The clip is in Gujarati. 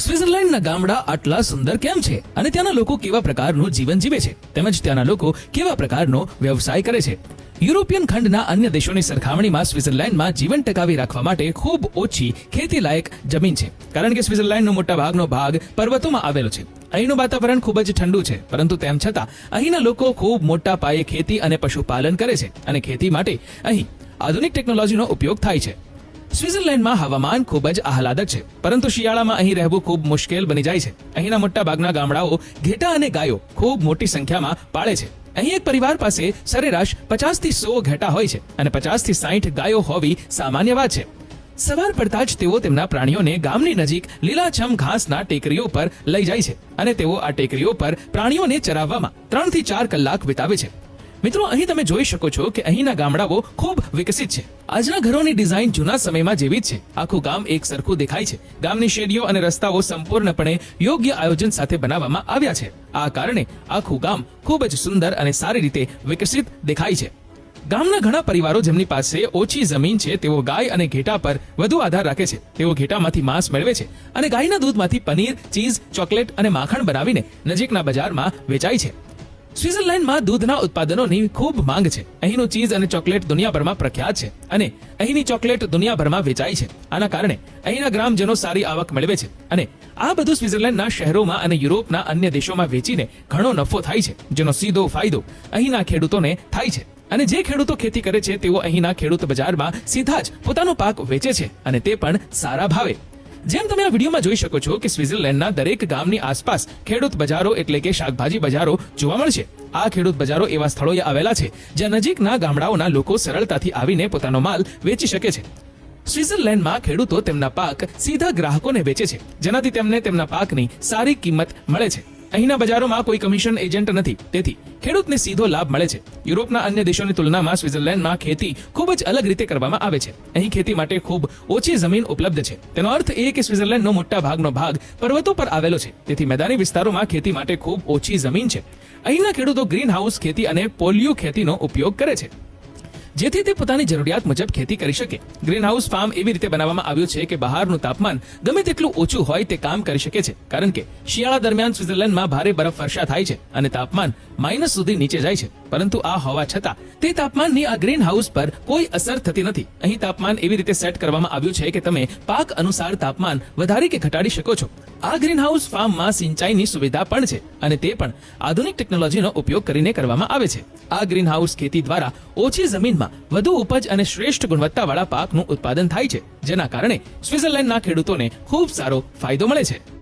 સ્વિટ્ઝરલેન્ડના ગામડા આટલા સુંદર કેમ છે અને ત્યાંના લોકો કેવા પ્રકારનું જીવન જીવે છે તેમજ ત્યાંના લોકો કેવા પ્રકારનો વ્યવસાય કરે છે? યુરોપિયન ખંડના અન્ય દેશોની સરખામણીમાં સ્વિટ્ઝરલેન્ડમાં જીવન ટકાવી રાખવા માટે ખૂબ ઓછી ખેતીલાયક જમીન છે, કારણ કે સ્વિટ્ઝરલેન્ડનો મોટા ભાગનો ભાગ પર્વતોમાં આવેલો છે. અહીંનું વાતાવરણ ખૂબ જ ઠંડુ છે, પરંતુ તેમ છતાં અહીંના લોકો ખૂબ મોટા પાયે ખેતી અને પશુપાલન કરે છે અને ખેતી માટે અહીં આધુનિક ટેકનોલોજીનો ઉપયોગ થાય છે. સ્વિટ્ઝરલેન્ડમાં હવામાન ખૂબ જ આહલાદક છે, પરંતુ શિયાળામાં અહીં રહેવું ખૂબ મુશ્કેલ બની જાય છે. અહીંના મોટા ભાગના ગામડાઓ ઘેટાં અને ગાયો ખૂબ મોટી સંખ્યામાં પાળે છે. અહીં એક પરિવાર પાસે સરેરાશ 50 થી 100 ઘેટાં હોય છે અને 50 થી 60 ગાયો હોવી સામાન્ય વાત છે. સવાર પડતા જ તેઓ તેમના પ્રાણીઓને ગામની નજીક લીલાછમ ઘાસના ટેકરીઓ પર લઈ જાય છે અને તેઓ આ ટેકરીઓ પર પ્રાણીઓને ચરાવવામાં 3 થી 4 કલાક વિતાવે છે. મિત્રો, અહીં તમે જોઈ શકો છો કે અહીંના ગામડાઓ ખૂબ વિકસિત છે. આજના ઘરોની ડિઝાઇન જૂના સમયમાં જેવી જ છે. આખું ગામ એક સરખું દેખાય છે. ગામની શેરીઓ અને રસ્તાઓ સંપૂર્ણપણે યોગ્ય આયોજન સાથે બનાવવામાં આવ્યા છે. આ કારણે આખું ગામ ખૂબ જ સુંદર અને સારી રીતે વિકસિત દેખાય છે. ગામના ઘણા પરિવારો જેમની પાસે ઓછી જમીન છે તેઓ ગાય અને ઘેટા પર વધુ આધાર રાખે છે. તેઓ ઘેટામાંથી માંસ મેળવે છે અને ગાયના દૂધમાંથી પનીર, ચીઝ, ચોકલેટ અને માખણ બનાવીને નજીકના બજારમાં વેચાય છે. સ્વિટ્ઝરલેન્ડમાં દૂધના ઉત્પાદનોની ખૂબ માંગ છે. અહીંનું ચીઝ અને ચોકલેટ દુનિયાભરમાં પ્રખ્યાત છે અને અહીંની ચોકલેટ દુનિયાભરમાં વેચાય છે. આના કારણે અહીંના ગ્રામજનો સારી આવક મેળવે છે અને આ બધું સ્વિટ્ઝરલેન્ડના શહેરોમાં અને યુરોપના અન્ય દેશોમાં વેચીને ઘણો નફો થાય છે, જેનો સીધો ફાયદો અહીંના ખેડૂતોને થાય છે. અને જે ખેડૂતો ખેતી કરે છે તેઓ અહીંના ખેડૂત બજારમાં સીધા જ પોતાનો પાક વેચે છે અને તે પણ સારા ભાવે. જેમ તમે આ વિડીયોમાં જોઈ શકો છો કે સ્વિટ્ઝરલેન્ડના દરેક ગામની આસપાસ ખેડૂત બજારો એટલે કે શાકભાજી બજારો જોવા મળશે. આ ખેડૂત બજારો એવા સ્થળોએ આવેલા છે જ્યાં નજીકના ગામડાઓના લોકો સરળતાથી આવીને પોતાનો માલ વેચી શકે છે. સ્વિટ્ઝરલેન્ડમાં ખેડૂતો તેમના પાક સીધા ગ્રાહકોને વેચે છે, જેનાથી તેમને તેમના પાકની સારી કિંમત મળે છે. અહીંના બજારોમાં કોઈ કમિશન એજન્ટ નથી, તેથી ખેડૂતને સીધો લાભ મળે છે. યુરોપના અન્ય દેશોની તુલનામાં સ્વિટ્ઝરલેન્ડમાં ખેતી ખૂબ જ અલગ રીતે કરવામાં આવે છે. અહીં ખેતી માટે ખૂબ ઓછી જમીન ઉપલબ્ધ છે. તેનો અર્થ એ કે સ્વિટ્ઝરલેન્ડનો મોટા ભાગનો ભાગ પર્વતો પર આવેલો છે, તેથી મેદાની વિસ્તારોમાં ખેતી માટે ખૂબ ઓછી જમીન છે. અહીંના ખેડૂતો ગ્રીન હાઉસ ખેતી અને પોલિયો ખેતીનો ઉપયોગ કરે છે, જેથી તે પોતાની જરૂરિયાત મુજબ ખેતી કરી શકે. ગ્રીન હાઉસ ફાર્મ એવી રીતે બનાવવામાં આવ્યું છે કે બહારનું તાપમાન ગમે તેટલું ઓછું હોય તે કામ કરી શકે છે, કારણ કે શિયાળા દરમિયાન સ્વિટ્ઝરલેન્ડમાં ભારે બરફવર્ષા થાય છે અને તાપમાન માઇનસ સુધી નીચે જાય છે. પરંતુ આ હોવા છતાં તે તાપમાનની આ ગ્રીન હાઉસ પર કોઈ અસર થતી નથી. અહીં તાપમાન એવી રીતે સેટ કરવામાં આવ્યું છે કે તમે પાક અનુસાર તાપમાન વધારી કે ઘટાડી શકો છો. આ ગ્રીન હાઉસ ફાર્મમાં સિંચાઈની સુવિધા પણ છે અને તે પણ આધુનિક ટેકનોલોજીનો ઉપયોગ કરીને કરવામાં આવે છે. આ ગ્રીન હાઉસ ખેતી દ્વારા ઓછી જમીનમાં વધુ ઉપજ અને શ્રેષ્ઠ ગુણવત્તાવાળા પાકનું ઉત્પાદન થાય છે, જેના કારણે સ્વિટ્ઝરલેન્ડના ખેડૂતોને ખૂબ સારો ફાયદો મળે છે.